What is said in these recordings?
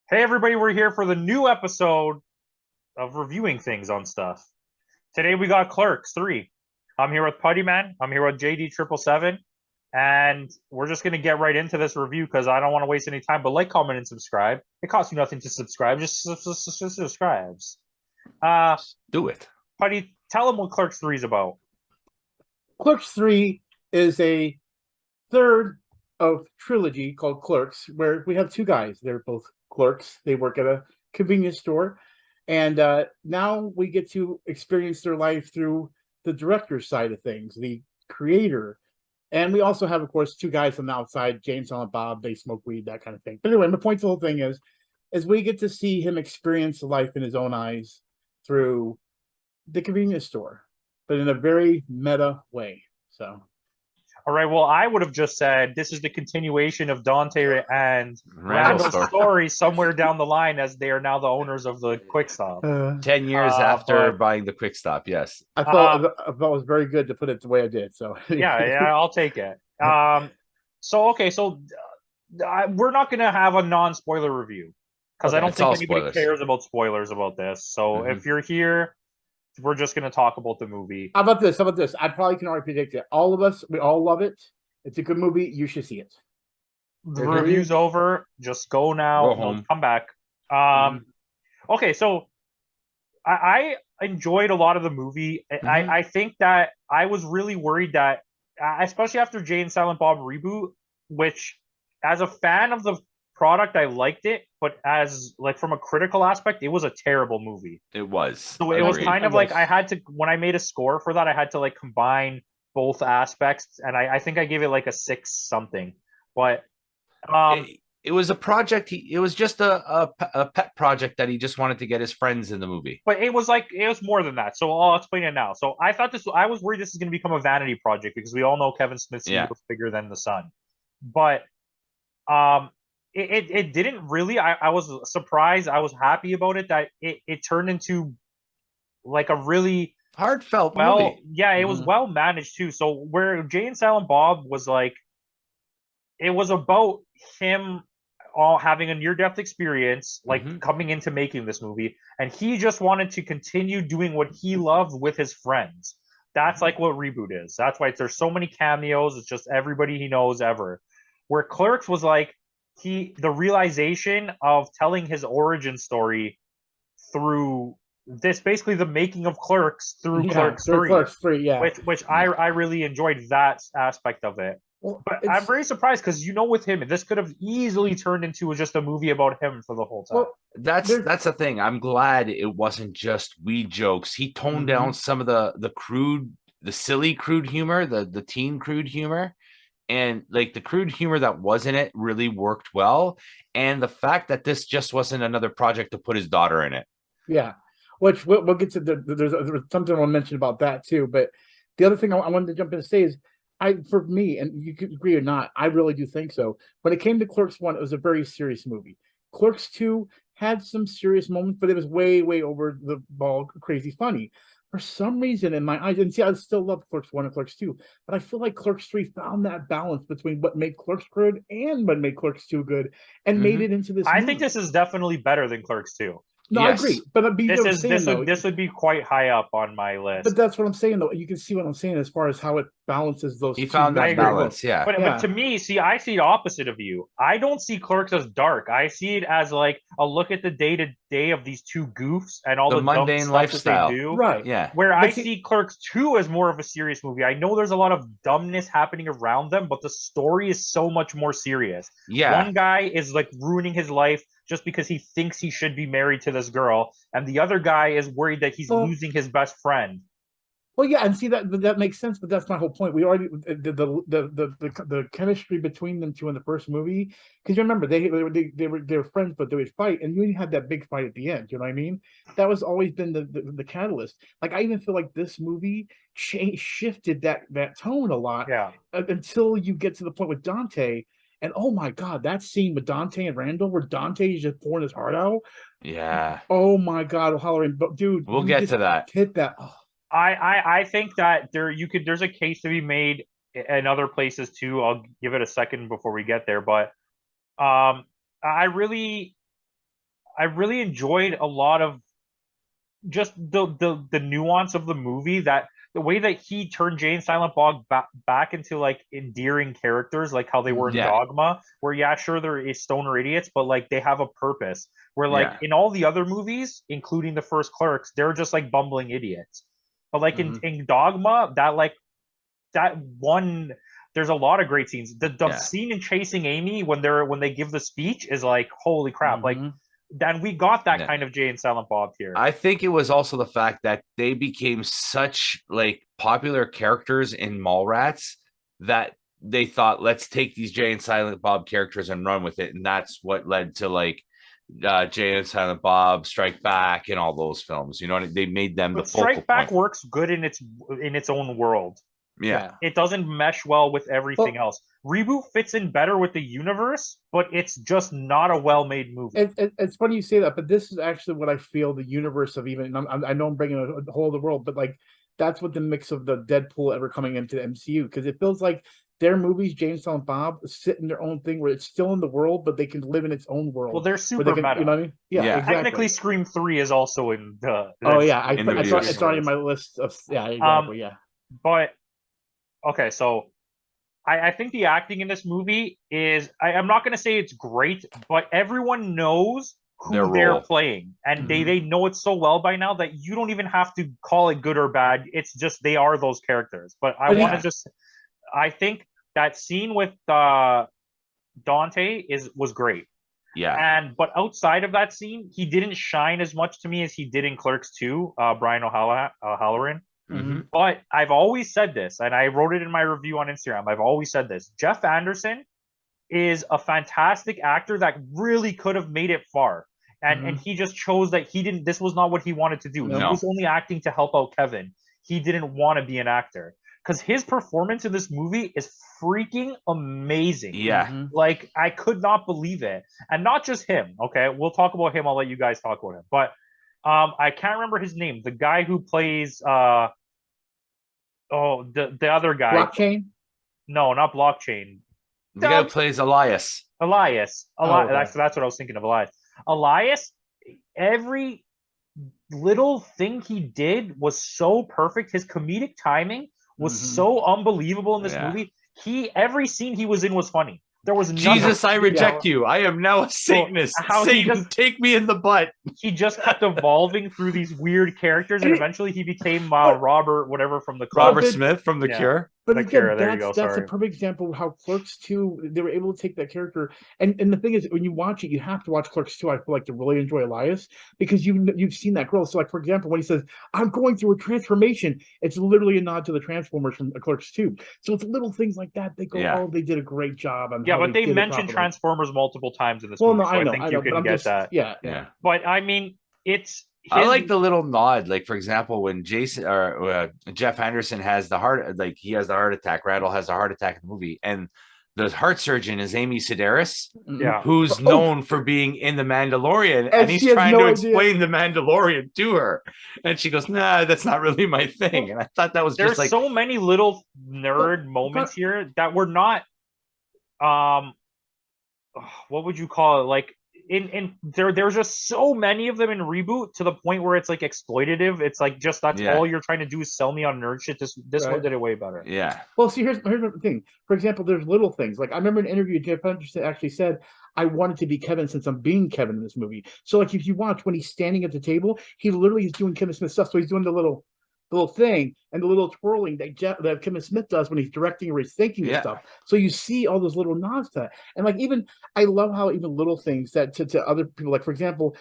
Hey everybody, we're here for the new episode of reviewing things on stuff. Today we got Clerks 3. I'm here with Puttyman. I'm here with JD777, and we're just gonna get right into this review because I don't want to waste any time. But like, comment, and subscribe. It costs you nothing to subscribe. Just subscribes. Uh, Do it. Putty, tell them what Clerks 3 is about. Clerks 3 is a third of trilogy called Clerks, where we have two guys. They're both clerks. They work at a convenience store. And now we get to experience their life through the director's side of things, the creator. And we also have, of course, two guys on the outside, James and Bob. They smoke weed, that kind of thing. But anyway, my point to the whole thing is we get to see him experience life in his own eyes through the convenience store, but in a very meta way. So, All right, well, I would have just said this is the continuation of Dante and Randall's Randall's story somewhere down the line as they are now the owners of the Quick Stop. 10 years after but- buying the quick stop, yes. I thought it was very good to put it the way I did. So yeah, I'll take it. So we're not gonna have a non-spoiler review because I Okay, don't it's think all anybody spoilers. cares about spoilers about this. So Mhm. if you're here, we're just gonna talk about the movie. How about this? I probably can already predict it. All of us, we all love it. It's a good movie. You should see it. The There's a review's over. Just go now. Go No, home. come back. Okay, so I enjoyed a lot of the movie. I think that I was really worried that, especially after Jay and Silent Bob reboot, which as a fan of the product, I liked it, but as like from a critical aspect, it was a terrible movie. It was. So it was Agreed. kind of like I had to, when I made a score for that, I had to like combine both aspects, and I think I gave it like a 6 something. But It was a project. It was just a pet project that he just wanted to get his friends in the movie. But it was more than that. So I'll explain it now. So I was worried this is going to become a vanity project because we all know Kevin Smith's Yeah. ego is bigger than the sun. But it didn't really. I was surprised. I was happy about it that it turned into like a really Heartfelt well, movie. yeah, it was Mhm. well managed too. So where Jay and Silent Bob was like, it was about him all having a near-death experience, like coming into making this movie, and he just wanted to continue doing what he loved with his friends. That's like what Reboot is. That's why there's so many cameos. It's just everybody he knows ever. Where Clerks was like the realization of telling his origin story through this, basically the making of Clerks through Clerks 3. Clerks 3, yeah. Which I really enjoyed that aspect of it. Well, But I'm very surprised because with him, this could have easily turned into just a movie about him for the whole time. well, That's the thing. I'm glad it wasn't just weed jokes. He toned down some of the crude, the silly crude humor, the teen crude humor, and like the crude humor that was in it really worked well. And the fact that this just wasn't another project to put his daughter in it. yeah. Which we'll get to. There's something I'll mention about that too. But the other thing I wanted to jump in and say is, for me, and you could agree or not, I really do think so. When it came to Clerks 1, it was a very serious movie. Clerks 2 had some serious moments, but it was way, way over the ball, crazy funny. For some reason, in my eyes, and see, I still love Clerks 1 and Clerks 2, but I feel like Clerks 3 found that balance between what made Clerks good and what made Clerks 2 good, and made it into this I movie. think this is definitely better than Clerks 2. No, Yes. I agree, but This would be quite high up on my list. But that's what I'm saying, though. You can see what I'm saying as far as how it balances those. He two found that very well. balance, yeah. But to me, I see the opposite of you. I don't see Clerks as dark. I see it as like a look at the day to day of these two goofs and all The the mundane dumb stuff lifestyle. that they do. Right. Yeah. Where But I see Clerks 2 as more of a serious movie. I know there's a lot of dumbness happening around them, but the story is so much more serious. Yeah. One guy is like ruining his life just because he thinks he should be married to this girl, and the other guy is worried that he's losing his best friend. Well, yeah, and see that makes sense, but that's my whole point. We already the chemistry between them two in the first movie, because you remember they were friends, but they would fight, and you even had that big fight at the end. You know what I mean? That was always been the catalyst. Like I even feel like this movie shifted that tone a lot. Yeah. Until you get to the point with Dante. And oh my God, that scene with Dante and Randall, where Dante is just pouring his heart out. Yeah. Oh my God, hollering, but dude, We'll get to that. Hit that. Oh. I think that there's a case to be made in other places too. I'll give it a second before we get there, but I really I really enjoyed a lot of just the nuance of the movie, that the way that he turned Jay and Silent Bob back into like endearing characters, like how they were in Yeah. Dogma, where yeah, sure they're stoner idiots, but like they have a purpose. Where like in all the other movies, including the first Clerks, they're just like bumbling idiots. But like in Dogma, that one, there's a lot of great scenes. The scene in Chasing Amy when they give the speech is like, holy crap, like then we got that kind of Jay and Silent Bob here. I think it was also the fact that they became such like popular characters in Mallrats that they thought, let's take these Jay and Silent Bob characters and run with it, and that's what led to like Jay and Silent Bob, Strike Back, and all those films. You know, they made them but the focal Strike Back point. works good in its own world. Yeah. It doesn't mesh well with everything else. Reboot fits in better with the universe, but it's just not a well-made movie. It's funny you say that, but this is actually what I feel the universe of even. I know I'm bringing a whole other world, but like that's what the mix of the Deadpool ever coming into the MCU, because it feels like their movies, Jay and Silent Bob, sit in their own thing where it's still in the world, but they can live in its own world. Well, they're super meta. You know what I mean? Yeah, exactly. Technically, Scream 3 is also in the. Oh yeah, it's already in my list of exactly But okay, so I think the acting in this movie is, I'm not going to say it's great, but everyone knows who they're playing, and they know it so well by now that you don't even have to call it good or bad. It's just they are those characters. But I think that scene with Dante was great. Yeah. But outside of that scene, he didn't shine as much to me as he did in Clerks 2, Brian O'Halloran. But I've always said this, and I wrote it in my review on Instagram. I've always said this. Jeff Anderson is a fantastic actor that really could have made it far. And he just chose that this was not what he wanted to do. No. He was only acting to help out Kevin. He didn't want to be an actor. Because his performance in this movie is freaking amazing. Yeah. Like, I could not believe it. And not just him, okay? We'll talk about him. I'll let you guys talk about him. But I can't remember his name. The guy who plays the other guy. Blockchain? No, not Blockchain. The guy who plays Elias. Elias. Okay. That's what I was thinking of, Elias. Elias, every little thing he did was so perfect. His comedic timing was so unbelievable in this movie. Every scene he was in was funny. There was Jesus, I reject you. I am now a Satanist. Satan, take me in the butt. He just kept evolving through these weird characters, and eventually he became Robert, whatever from the Robert Smith from The Cure. But again, that's a perfect example of how Clerks 2, they were able to take that character. And the thing is, when you watch it, you have to watch Clerks 2, I feel like, to really enjoy Elias, because you've seen that growth. So, like, for example, when he says, I'm going through a transformation, it's literally a nod to the Transformers from Clerks 2. So it's little things like that. They go, they did a great job. But they mentioned Transformers multiple times in this movie. No, so I think you can get that. Yeah. But, I mean, I like the little nod, like for example, when Jason or Jeff Anderson has the heart attack. Randall has the heart attack in the movie, and the heart surgeon is Amy Sedaris, who's known for being in The Mandalorian, and he's trying to explain The Mandalorian to her, and she goes, "Nah, that's not really my thing." And I thought that was there's so many little nerd moments here that were not, what would you call it, like. There's just so many of them in Reboot to the point where it's like exploitative. It's like just all you're trying to do is sell me on nerd shit. This one did it way better. Yeah. Well, see, here's the thing. For example, there's little things. Like I remember an interview Jeff Anderson actually said, I wanted to be Kevin since I'm being Kevin in this movie. So like if you watch when he's standing at the table, he literally is doing Kevin Smith stuff. So he's doing the little thing and the little twirling that Kevin Smith does when he's directing or he's thinking and stuff. So you see all those little nods to that. And like even I love how even little things that to other people, like for example,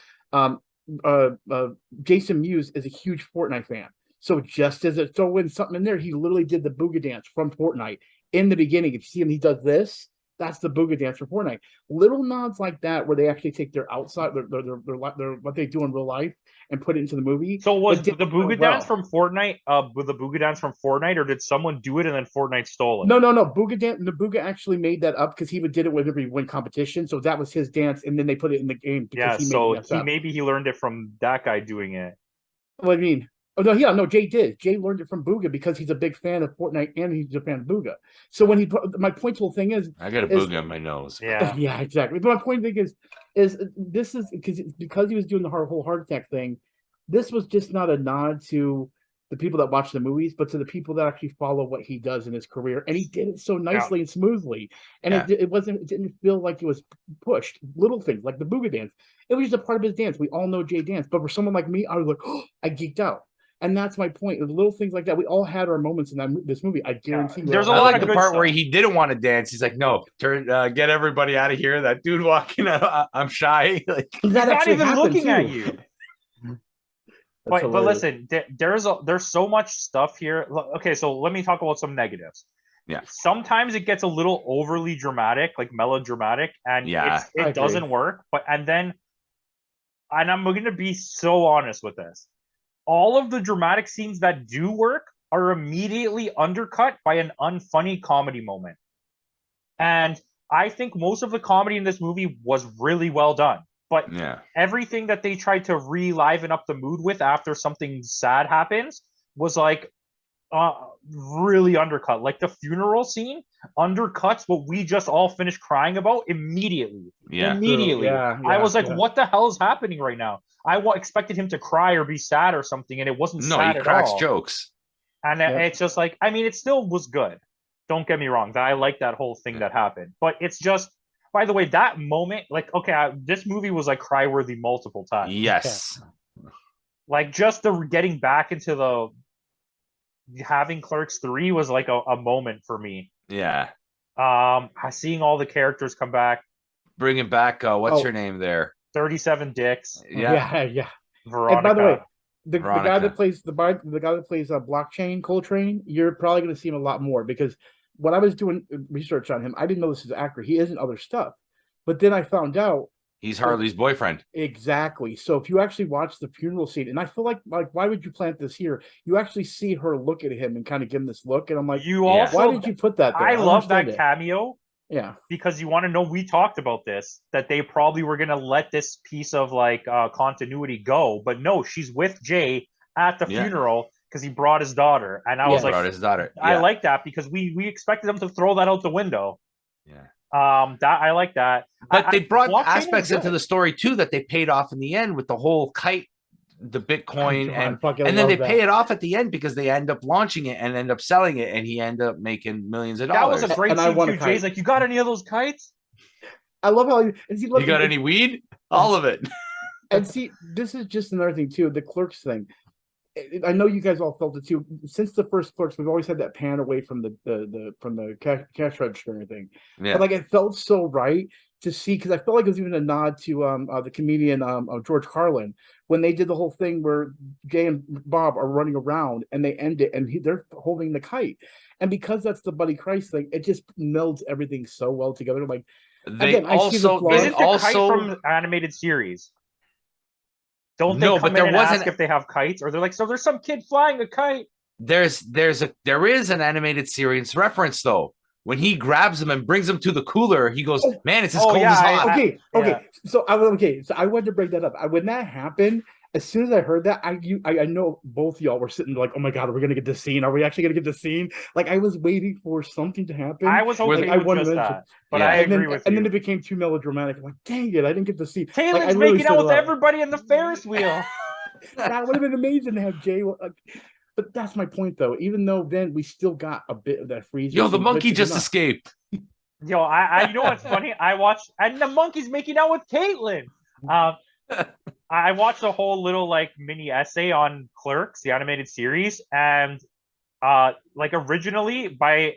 Jason Mewes is a huge Fortnite fan. So just as it throw in something in there, he literally did the booga dance from Fortnite in the beginning. If you see him, he does this. That's the booga dance for Fortnite. Little nods like that, where they actually take their outside, their what they do in real life, and put it into the movie. So was the booga dance from Fortnite? With the booga dance from Fortnite, or did someone do it and then Fortnite stole it? No. Booga dance. The booga actually made that up because he did it whenever he win competition. So that was his dance, and then they put it in the game. Maybe he learned it from that guy doing it. What do you mean? Oh no, yeah, no, Jay did. Jay learned it from Booga because he's a big fan of Fortnite and he's a fan of Booga. So when he put my point to the thing is, I got a booger on my nose. Yeah. yeah, exactly. But my point thing is this is because he was doing the whole heart attack thing. This was just not a nod to the people that watch the movies, but to the people that actually follow what he does in his career, and he did it so nicely and smoothly. And it didn't feel like it was pushed. Little things like the Booga dance, it was just a part of his dance. We all know Jay dance, but for someone like me, I was like, oh, I geeked out. And that's my point. The little things like that. We all had our moments in this movie. I guarantee you. There's a I lot like of the good part stuff. where he didn't want to dance. He's like, "No, get everybody out of here." That dude walking out, I'm shy. Like He's not even looking at you. But listen, there's so much stuff here. Okay, so let me talk about some negatives. Yeah. Sometimes it gets a little overly dramatic, like melodramatic, and it doesn't work. And I'm going to be so honest with this. All of the dramatic scenes that do work are immediately undercut by an unfunny comedy moment. And I think most of the comedy in this movie was really well done. But everything that they tried to re-liven up the mood with after something sad happens was like really undercut. Like the funeral scene undercuts what we just all finished crying about immediately. Yeah. Immediately. I was like, what the hell is happening right now? I expected him to cry or be sad or something, and it wasn't sad at all. No, he cracks jokes. And it's just like, I mean, it still was good. Don't get me wrong. I like that whole thing that happened. But it's just, by the way, that moment, like, okay, this movie was like cry-worthy multiple times. Yes. Like just the getting back into the having Clerks 3 was like a moment for me. Yeah. Seeing all the characters come back. Bringing back, what's her name there? 37 Dicks. Yeah. Veronica. And by the way, the guy that plays the guy that plays blockchain Coltrane, you're probably going to see him a lot more because when I was doing research on him, I didn't know this is accurate. He is in other stuff, but then I found out he's Harley's boyfriend. Exactly. So if you actually watch the funeral scene, and I feel like why would you plant this here? You actually see her look at him and kind of give him this look, and I'm like, why did you put that there? I love that cameo. Yeah, because you want to know, we talked about this, that they probably were going to let this piece of like continuity go, but no, she's with Jay at the funeral because he brought his daughter, and I was like, brought his daughter. I like that because we expected them to throw that out the window. Yeah. That I like that, but they brought aspects into the story too that they paid off in the end with the whole kite, the Bitcoin, and then they pay it off at the end because they end up launching it and end up selling it, and he end up making millions of dollars. That was a great scene too. Jay's like, "You got any of those kites?" I love how you got any weed? All of it. And see, this is just another thing too. The Clerks thing. I know you guys all felt it too. Since the first Clerks, we've always had that pan away from the cash register and everything. Yeah. But like it felt so right to see, because I felt like it was even a nod to the comedian George Carlin when they did the whole thing where Jay and Bob are running around and they end it and they're holding the kite, and because that's the Buddy Christ thing, it just melds everything so well together. I'm like, isn't the kite from animated series? Don't they come in and ask if they have kites, or they're like, so there's some kid flying a kite? There is an animated series reference though. When he grabs him and brings him to the cooler, he goes, "Man, it's as cold as hot." Okay. So I wanted to break that up. When that happened, as soon as I heard that, I know both of y'all were sitting like, "Oh my god, are we gonna get the scene? Are we actually gonna get the scene?" Like I was waiting for something to happen. I was hoping I wanted that, but I agree with you. And then it became too melodramatic. I'm like, dang it, I didn't get the scene. Taylor's making out with everybody in the Ferris wheel. That would have been amazing to have Jay. But that's my point, though. Even though then we still got a bit of that freeze. Yo, the monkey just escaped. Yo, I you know what's funny? I watched, and the monkey's making out with Caitlin. I watched a whole little like mini essay on Clerks, the animated series, and like originally by,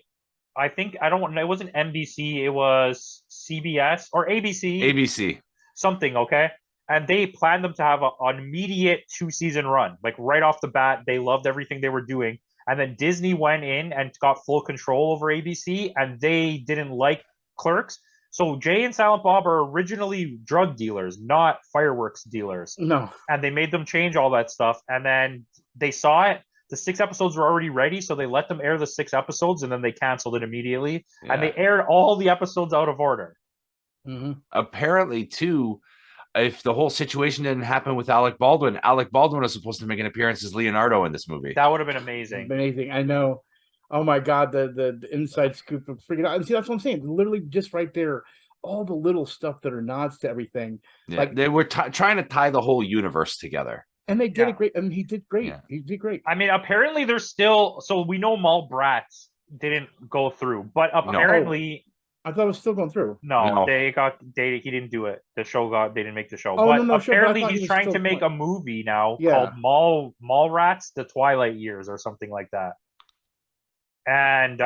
I think, I don't know, it wasn't NBC, it was CBS or ABC. Something, okay? And they planned them to have an immediate 2-season run. Like right off the bat, they loved everything they were doing. And then Disney went in and got full control over ABC, and they didn't like Clerks. So Jay and Silent Bob are originally drug dealers, not fireworks dealers. No. And they made them change all that stuff. And then they saw it. The 6 episodes were already ready, so they let them air the 6 episodes, and then they canceled it immediately. Yeah. And they aired all the episodes out of order. Apparently, too, if the whole situation didn't happen with Alec Baldwin was supposed to make an appearance as Leonardo in this movie. That would have been amazing. Amazing. I know. Oh my God, the inside scoop of freaking out. And see, that's what I'm saying. Literally just right there, all the little stuff that are nods to everything. Yeah, like they were trying to tie the whole universe together. And they did it great. I mean, he did great. Yeah. He did great. I mean, apparently there's still, so we know Mallrats didn't go through, but apparently I thought it was still going through. No, he didn't do it. The show they didn't make the show. Oh, but no, apparently sure, he's trying to make a movie now Yeah. called Mallrats: The Twilight Years or something like that. And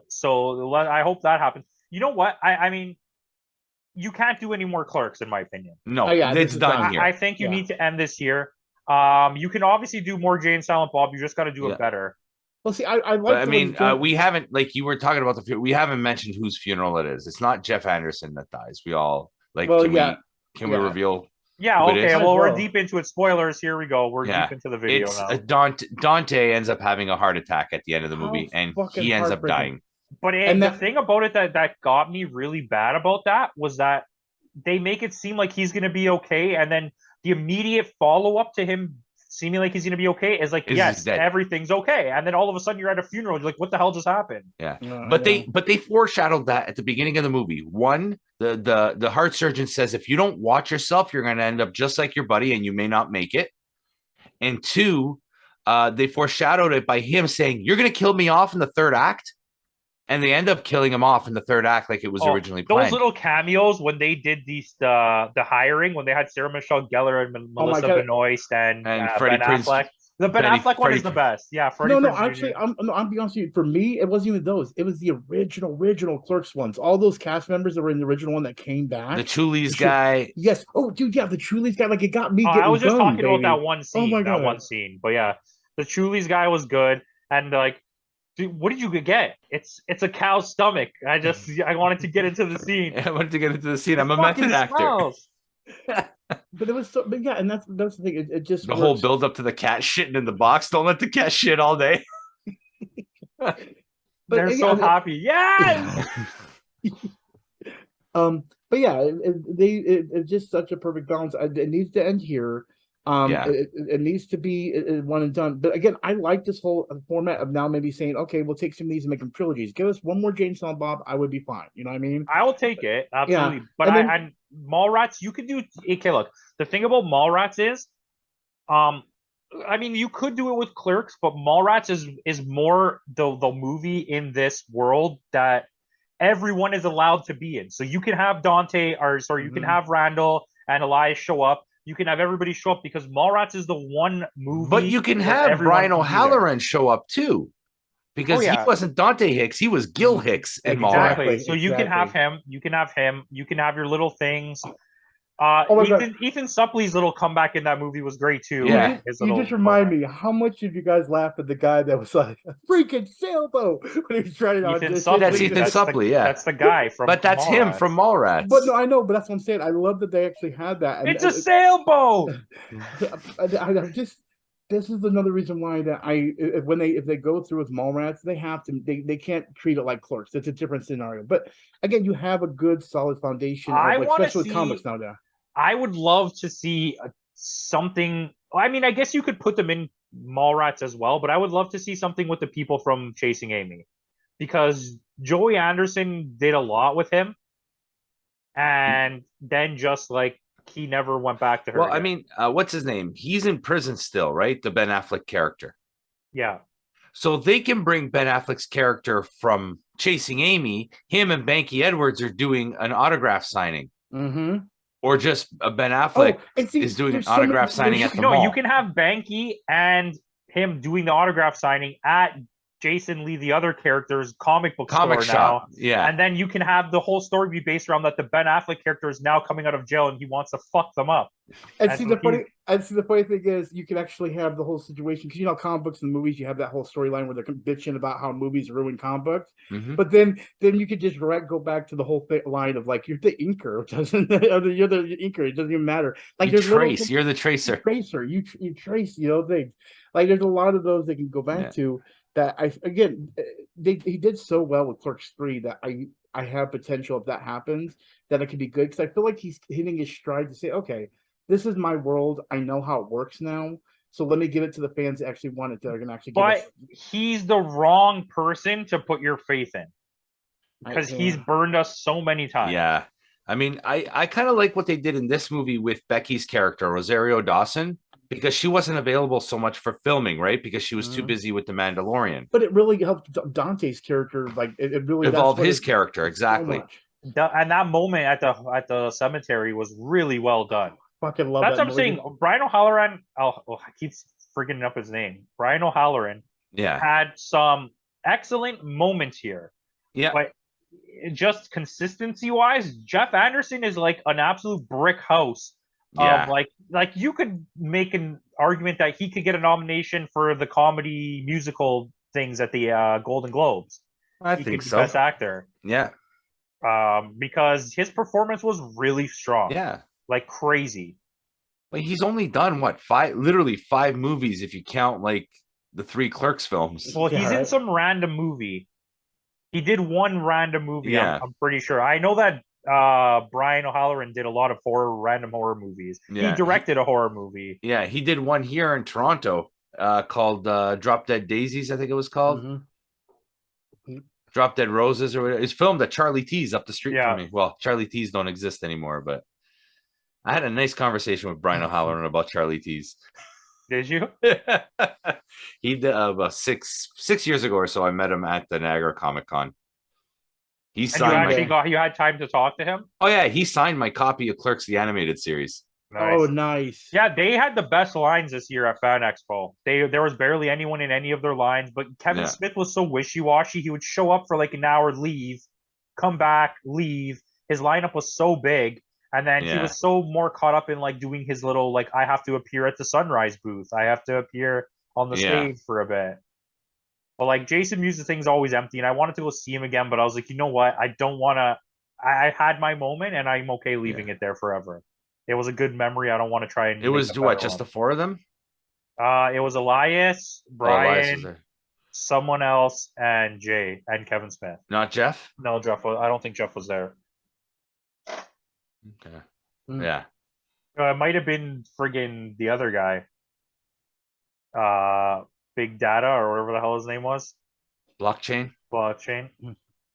so I hope that happens. You know what? I mean, you can't do any more Clerks, in my opinion. No, it's done here. I think you need to end this year. You can obviously do more Jay and Silent Bob. You just got to do it better. Well, see, I like. I mean, we haven't, like you were talking about we haven't mentioned whose funeral it is. It's not Jeff Anderson that dies. We all like. Well, can we reveal? Yeah. Okay. Well, we're deep into it. Spoilers. Here we go. We're deep into the video now. Dante ends up having a heart attack at the end of the movie, and he ends up dying. But the thing about it that got me really bad about that was that they make it seem like he's going to be okay, and then the immediate follow up to him seeming like he's going to be okay is like, yes, everything's okay. And then all of a sudden you're at a funeral. You're like, what the hell just happened? Yeah. But they foreshadowed that at the beginning of the movie. One, the heart surgeon says, if you don't watch yourself, you're going to end up just like your buddy and you may not make it. And two, they foreshadowed it by him saying, you're going to kill me off in the third act. And they end up killing him off in the third act like it was originally planned. Those little cameos when they did the hiring, when they had Sarah Michelle Gellar and Melissa Benoist and Freddie Ben Affleck. The Ben Affleck one is the best. Yeah, Freddie Prinze actually, I'll be honest with you. For me, it wasn't even those. It was the original Clerks ones. All those cast members that were in the original one that came back. The Chuli's guy. Yes. Oh, dude, yeah, the Chuli's guy. Like, it got me getting I was just talking about that one scene. Oh my God. That one scene. But yeah, the Chuli's guy was good. And like, dude, what did you get? It's a cow's stomach. I wanted to get into the scene. I wanted to get into the scene. I'm a method actor. But it was so, but yeah, and that's the thing. It just the whole build up to the cat shitting in the box. Don't let the cat shit all day. But they're so happy. Yes. But yeah, it's just such a perfect balance. It needs to end here. It needs to be one and done. But again, I like this whole format of now maybe saying, okay, we'll take some of these and make them trilogies. Give us one more Jane Silent Bob, I would be fine. You know what I mean? I will take it, absolutely. Yeah. But and Mallrats, you could do. Okay, look, the thing about Mallrats is, I mean, you could do it with Clerks, but Mallrats is more the movie in this world that everyone is allowed to be in. So you can have you can have Randall and Elias show up. You can have everybody show up because Mallrats is the one movie. But you can have Brian O'Halloran show up too, because he wasn't Dante Hicks; he was Gil Hicks in Mallrats. So you can have him. You can have him. You can have your little things. Ethan Suplee's little comeback in that movie was great too. Yeah, you just remind me how much did you guys laugh at the guy that was like a freaking sailboat when he was trying to audition? That's Ethan Suplee, that's the guy from. But that's Mallrats. Him from Mallrats. But no, I know, but that's what I'm saying. I love that they actually had that. And, it's a sailboat. This is another reason why that if they go through with Mallrats, they can't treat it like Clerks. It's a different scenario. But again, you have a good solid foundation, especially with comics now. I would love to see something. I mean, I guess you could put them in Mallrats as well, but I would love to see something with the people from Chasing Amy, because Joey Anderson did a lot with him, and then just like he never went back to her. Well, again. I mean, what's his name? He's in prison still, right? The Ben Affleck character. Yeah. So they can bring Ben Affleck's character from Chasing Amy. Him and Banky Edwards are doing an autograph signing. Mm-hmm. Or just Ben Affleck is doing an autograph signing at the mall. No, you can have Banky and him doing the autograph signing at Jason Lee, the other character's comic store shop. Now. Yeah. And then you can have the whole story be based around that the Ben Affleck character is now coming out of jail and he wants to fuck them up. And see the funny thing is you can actually have the whole situation, because comic books and movies, you have that whole storyline where they're bitching about how movies ruin comic books. Mm-hmm. But then you could just go back to the whole line of like, you're the inker, you're the inker, it doesn't even matter. Like you're the tracer. You trace, things. Like there's a lot of those they can go back to. That he did so well with Clerks 3 that I have potential if that happens that it could be good, because I feel like he's hitting his stride to say, okay, this is my world. I know how it works now. So let me give it to the fans that actually want it. That are going to actually give But he's the wrong person to put your faith in, because he's burned us so many times. Yeah. I mean, I kind of like what they did in this movie with Becky's character, Rosario Dawson, because she wasn't available so much for filming, right? Because she was too busy with The Mandalorian. But it really helped Dante's character. Like it really evolve his character. Exactly. And that moment at the cemetery was really well done. Fucking love That's that what I'm saying. Brian O'Halloran, I keep forgetting up his name. Brian O'Halloran had some excellent moments here. Yeah. But just consistency wise, Jeff Anderson is like an absolute brick house. Yeah. Like you could make an argument that he could get a nomination for the comedy musical things at the Golden Globes. I think so. Best actor. Yeah. Because his performance was really strong. Yeah. Like crazy. But he's only done what, literally five movies if you count like the 3 Clerks films. Well, he's in some random movie. He did one random movie. Yeah. I'm pretty sure. I know that Brian O'Halloran did a lot of random horror movies. Yeah. He directed a horror movie. Yeah, he did one here in Toronto called Drop Dead Daisies, I think it was called. Drop Dead Roses, or it's filmed at Charlie T's up the street from me. Well, Charlie T's don't exist anymore, but I had a nice conversation with Brian O'Halloran about Charlie T's. Did you? He did about six years ago or so. I met him at the Niagara Comic Con. He signed. You had time to talk to him? Oh yeah, he signed my copy of Clerks the animated series. Nice. Oh, nice. Yeah, they had the best lines this year at Fan Expo. There was barely anyone in any of their lines, but Kevin Smith was so wishy-washy. He would show up for like an hour, leave, come back, leave. His lineup was so big, and then he was so more caught up in like doing his little like, I have to appear at the Sunrise booth. I have to appear on the stage for a bit. But like Jason Mewes' thing's always empty, and I wanted to go see him again, but I was like, you know what? I don't want to. I had my moment, and I'm okay leaving it there forever. It was a good memory. I don't want to try and. It was what? Just the 4 of them? It was Elias, Brian, someone else, and Jay and Kevin Smith. Not Jeff? No, Jeff. I don't think Jeff was there. Okay. Yeah. It might have been friggin' the other guy. Big Data or whatever the hell his name was. Blockchain.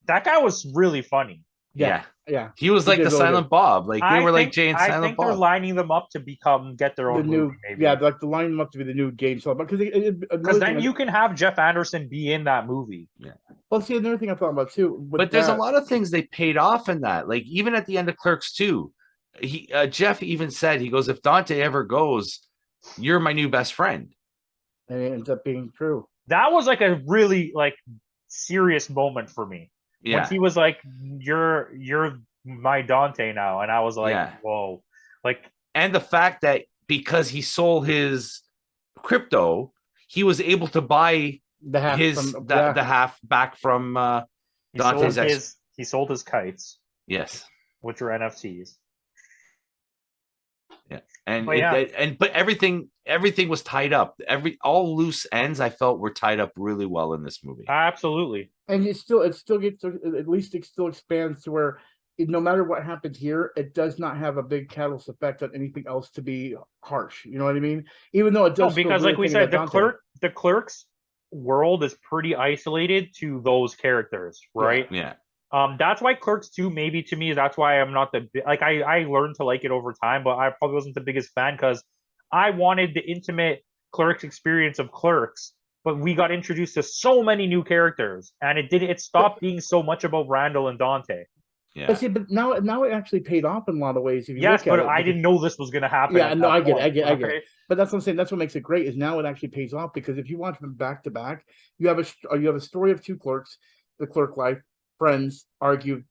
That guy was really funny. Yeah. He was like the Silent Bob. Like they were like Jay and Silent Bob. I think they're lining them up to get their own movie, maybe. Yeah, like to line them up to be the new game. So because then you can have Jeff Anderson be in that movie. Yeah. Well, see, another thing I thought about too. But there's a lot of things they paid off in that. Like even at the end of Clerks 2, Jeff even said, he goes, if Dante ever goes, you're my new best friend. And it ends up being true. That was like a really like serious moment for me. Yeah. When he was like, you're my Dante now. And I was like, whoa. Like, and the fact that because he sold his crypto, he was able to buy the half back from Dante's he sold his kites. Yes. Which were NFTs. Yeah. But everything was tied up. All loose ends I felt were tied up really well in this movie. Absolutely. And it still gets, at least it still expands to where no matter what happens here, it does not have a big catalyst effect on anything else to be harsh. You know what I mean? Even though it does. Because like we said, the Clerks world is pretty isolated to those characters, right? Yeah. That's why Clerks 2, maybe to me, that's why I'm not I learned to like it over time, but I probably wasn't the biggest fan because I wanted the intimate Clerks experience of Clerks, but we got introduced to so many new characters, and it stopped being so much about Randall and Dante. Yeah. But see, but now it actually paid off in a lot of ways. If you yes, but I didn't know this was going to happen. Yeah, no, I get it. But that's what I'm saying. That's what makes it great. Is now it actually pays off because if you watch them back to back, you have a story of 2 clerks, the clerk life, friends argue,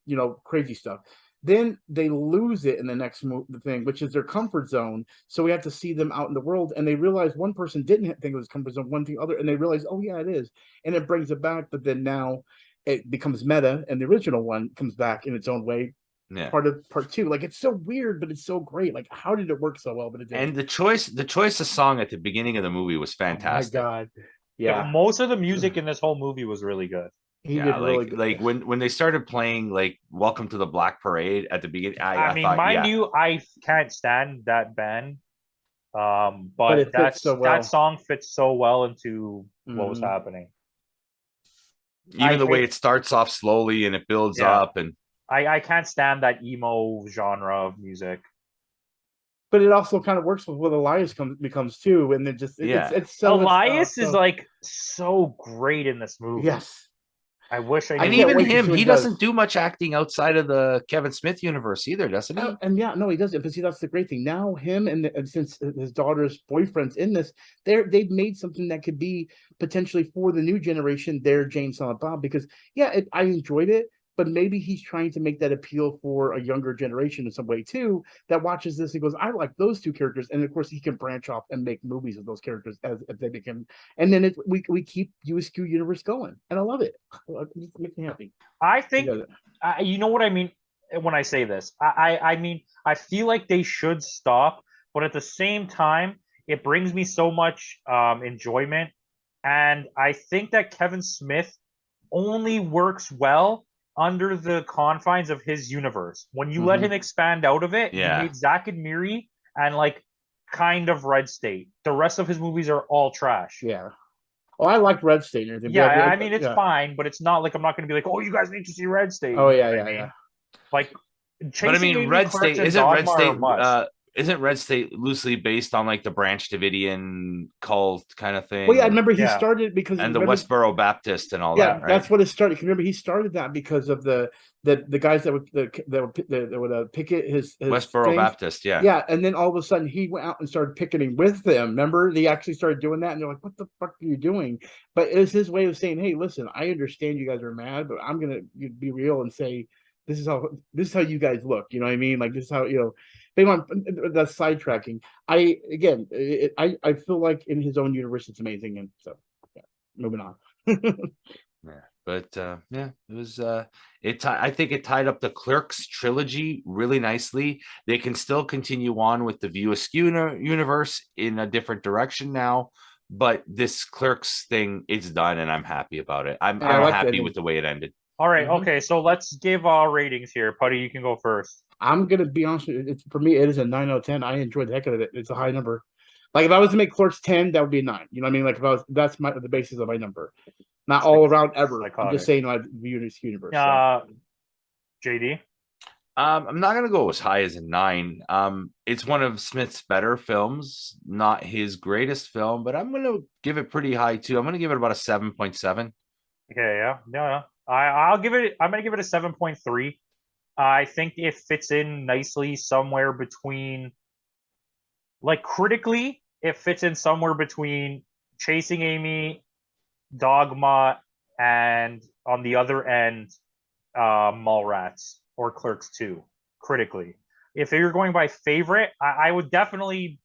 crazy stuff. Then they lose it in the next thing, which is their comfort zone. So we have to see them out in the world, and they realize one person didn't think it was comfort zone, one thing other, and they realize, oh yeah, it is, and it brings it back. But then now it becomes meta, and the original one comes back in its own way. Yeah. Part 2. Like it's so weird, but it's so great. Like how did it work so well? But it did. And the choice of song at the beginning of the movie was fantastic. Oh my God. Yeah. Most of the music in this whole movie was really good. He did really good. Like when they started playing like Welcome to the Black Parade at the beginning, I mean, thought, mind you, I can't stand that band. But it fits so well. That song fits so well into what was happening. Even the way it starts off slowly and it builds up, and I can't stand that emo genre of music. But it also kind of works with what Elias becomes too, and it just it's so Elias is like so great in this movie. Yes, I wish I. And even him, he doesn't do much acting outside of the Kevin Smith universe either, doesn't he? And no, he doesn't. But see, that's the great thing. Now, him and since his daughter's boyfriend's in this, they've made something that could be potentially for the new generation. Their Jane Silent Bob, because I enjoyed it. But maybe he's trying to make that appeal for a younger generation in some way too, that watches this and goes, I like those two characters. And of course he can branch off and make movies of those characters as they become. And then we keep USQ universe going. And I love it. It makes me happy. I think, you know what I mean when I say this? I mean, I feel like they should stop, but at the same time, it brings me so much enjoyment. And I think that Kevin Smith only works well under the confines of his universe. When you let him expand out of it, he made Zack and Miri and like kind of Red State. The rest of his movies are all trash. Yeah. Oh, I like Red State and everything. Yeah, I mean it's fine, but it's not like I'm not going to be like, oh, you guys need to see Red State. Oh yeah. Like, but I mean, Red State isn't Red State loosely based on like the Branch Davidian cult kind of thing? Well, I remember he started because the Westboro Baptist and all that. Right? That's what it started. Remember, he started that because of the guys that would picket his Westboro things. Baptist, yeah. And then all of a sudden he went out and started picketing with them. Remember, they actually started doing that, and they're like, "What the fuck are you doing?" But it was his way of saying, "Hey, listen, I understand you guys are mad, but I'm gonna be real and say this is how you guys look." You know what I mean? Like this is how They want that's sidetracking. I feel like in his own universe it's amazing, and so moving on. It was I think it tied up the Clerks trilogy really nicely. They can still continue on with the View Askew universe in a different direction now, but this Clerks thing, it's done, and I'm happy about it. I'm happy with the way it ended. All right, okay, so let's give our ratings here. Putty, you can go first. I'm gonna be honest with you. For me, it is a 9 out of 10. I enjoyed the heck out of it. It's a high number. Like if I was to make Clerks 10, that would be a 9. You know what I mean? Like that's the basis of my number. Not all around ever. I'm just saying my universe. JD. I'm not gonna go as high as a 9. It's one of Smith's better films, not his greatest film, but I'm gonna give it pretty high too. I'm gonna give it about a 7.7. Okay, yeah. I'm gonna give it a 7.3. I think it fits in nicely somewhere between, like critically, it fits in somewhere between Chasing Amy, Dogma, and on the other end, Mallrats or Clerks 2, critically. If you're going by favorite, I would definitely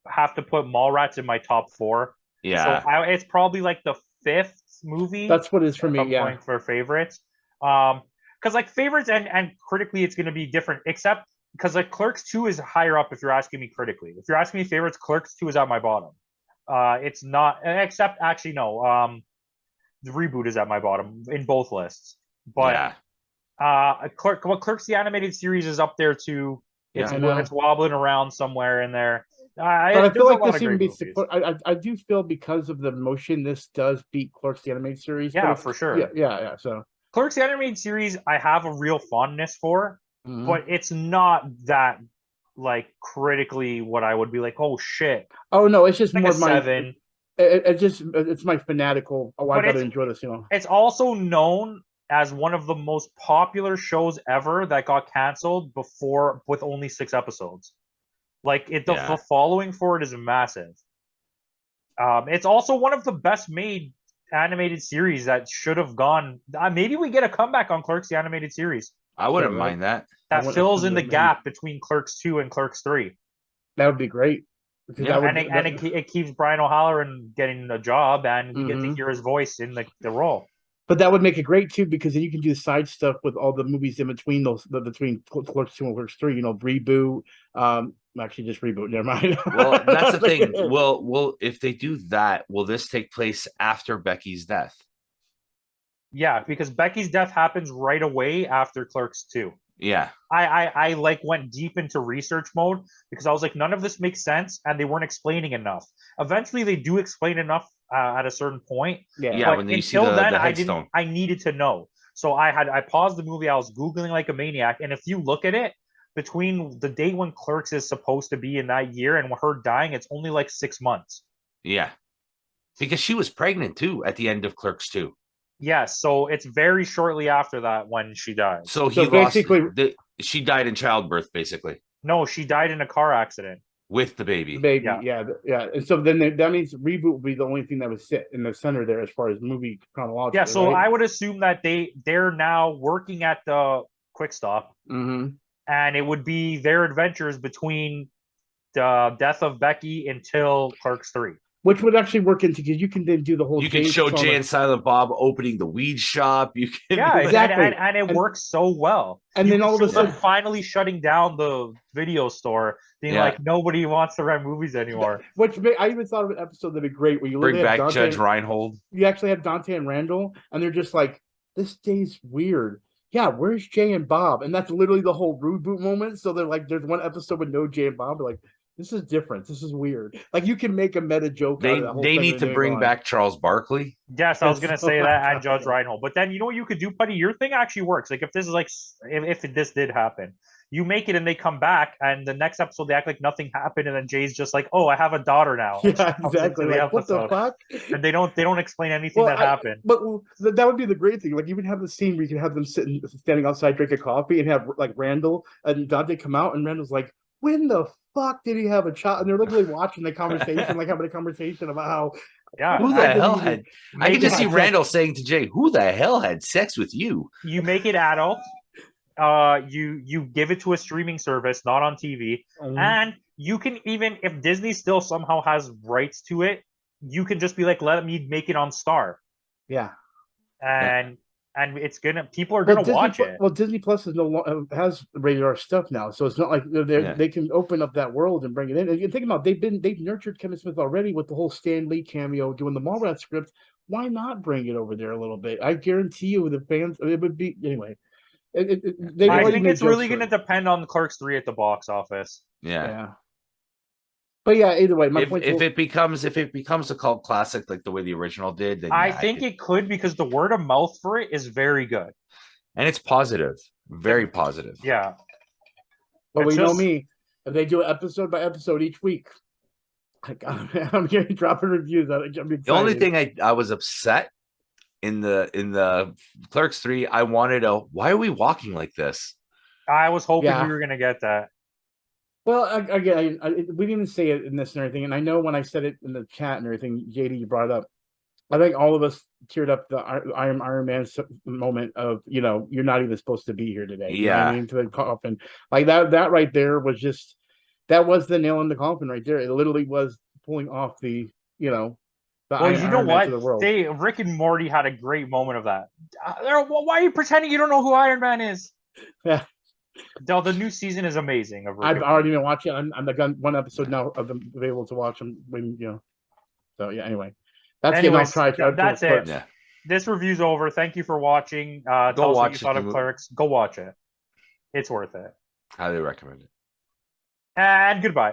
have to put Mallrats in my top 4. Yeah. So it's probably like the 5th movie. That's what it is for me, yeah. Going for favorites. Because like favorites and critically it's going to be different, except because like Clerks 2 is higher up if you're asking me critically. If you're asking me favorites, Clerks 2 is at my bottom. It's not, except actually no, the reboot is at my bottom in both lists. But Clerks the animated series is up there too. It's wobbling around somewhere in there. But I feel like this even beats I do feel because of the motion, this does beat Clerks the animated series. Yeah, for sure. Yeah. So Clerks the animated series, I have a real fondness for, but it's not that like critically what I would be like. Oh shit! Oh no, it's just like more a 7. It's my fanatical. Oh, I gotta enjoy this. It's also known as one of the most popular shows ever that got canceled before with only 6 episodes. Like the following for it is massive. It's also one of the best made animated series that should have gone. Maybe we get a comeback on Clerks the animated series. I wouldn't mind that. That fills in the gap between Clerks 2 and Clerks 3. That would be great. Yeah, it keeps Brian O'Halloran getting a job, and we get to hear his voice in the role. But that would make it great too, because then you can do side stuff with all the movies in between between Clerks 2 and Clerks 3. Reboot. Actually, just reboot. Never mind. Well, that's the thing. Well, if they do that, will this take place after Becky's death? Yeah, because Becky's death happens right away after Clerks 2. Yeah. I like went deep into research mode because I was like, none of this makes sense, and they weren't explaining enough. Eventually, they do explain enough at a certain point. Yeah, but when you see until the then, I headstone. didn't. I needed to know, so I paused the movie. I was googling like a maniac, and if you look at it, between the date when Clerks is supposed to be in that year and her dying, it's only like 6 months. Yeah, because she was pregnant too at the end of Clerks 2. Yes, so it's very shortly after that when she died. So So basically- she died in childbirth, basically, No, she died in a car accident. with the baby. Baby, Yeah. yeah. And so then that means reboot would be the only thing that would sit in the center there as far as movie chronology. Yeah, so right? I would assume that they're now working at the Quick Stop, Mhm. and it would be their adventures between the death of Becky until Clerks 3. Which would actually work into because you can then do the whole. You can show Jay and Silent Bob opening the weed shop. You can, Yeah, Exactly. and it works so well. And You then can all of a show them sudden- finally shutting down the video store, being Yeah. like, nobody wants to rent movies anymore. I even thought of an episode that'd be great where you bring literally have back Dante Judge Reinhold. You actually have Dante and Randall, and they're just like, "This day's weird." Yeah, where's Jay and Bob? And that's literally the whole reboot moment. So they're like, there's one episode with no Jay and Bob. They're like, this is different. This is weird. Like you can make a meta joke. They out of that whole they thing need and to then bring go on. back Charles Barkley. Yes, I was gonna That's say so that, and much Judge better. Reinhold. But then you know what you could do, Putty? Your thing actually works. Like if this is like if this did happen, you make it and they come back, and the next episode they act like nothing happened, and then Jay's just like, "Oh, I have a daughter now." And she Yeah, comes exactly. into the Like, what the episode, fuck? and they don't explain anything that happened. But that would be the great thing. Like, even have the scene where you can have them standing outside drinking coffee and have like Randall and Dante come out, and Randall's like, when the fuck did he have a child? And they're literally watching the conversation, like having a conversation about how. Yeah, Who the hell had? I can it just see sex. Randall saying to Jay, "Who the hell had sex with you?" you make it adult. You give it to a streaming service, not on TV, and you can even if Disney still somehow has rights to it, you can just be like, let me make it on Star, Yeah. and it's people are gonna watch it. Well, Disney Plus is has rated R stuff now, so it's not like they can open up that world and bring it in. And you think about they've nurtured Kevin Smith already with the whole Stan Lee cameo doing the Mallrats script. Why not bring it over there a little bit? I guarantee you, the fans, it would be anyway. I think it's really going to depend on Clerks 3 at the box office. Yeah. But yeah, either way, if it becomes a cult classic like the way the original did, then I think it could because the word of mouth for it is very good. And it's positive. Very positive. Yeah. But know me, if they do it episode by episode each week, I'm getting dropping reviews. The only thing I was upset in the Clerks 3, I wanted why are we walking like this? I was hoping we were gonna get that. Well, again, we didn't say it in this and everything, and I know when I said it in the chat and everything, JD, you brought it up. I think all of us teared up the Iron Man moment of, you're not even supposed to be here today. Yeah. You know what I mean? To the coffin. Like that right there was just, that was the nail in the coffin right there. It literally was pulling off the Iron Man to the world. Rick and Morty had a great moment of that. Why are you pretending you don't know who Iron Man is? Yeah. The new season is amazing. I've already been watching. I'm like on one episode now of them available to watch them when So yeah. Anyway, that's it. Yeah. This review's over. Thank you for watching. Tell us what you thought of Clerks. Go watch it. It's worth it. Highly recommend it. And goodbye.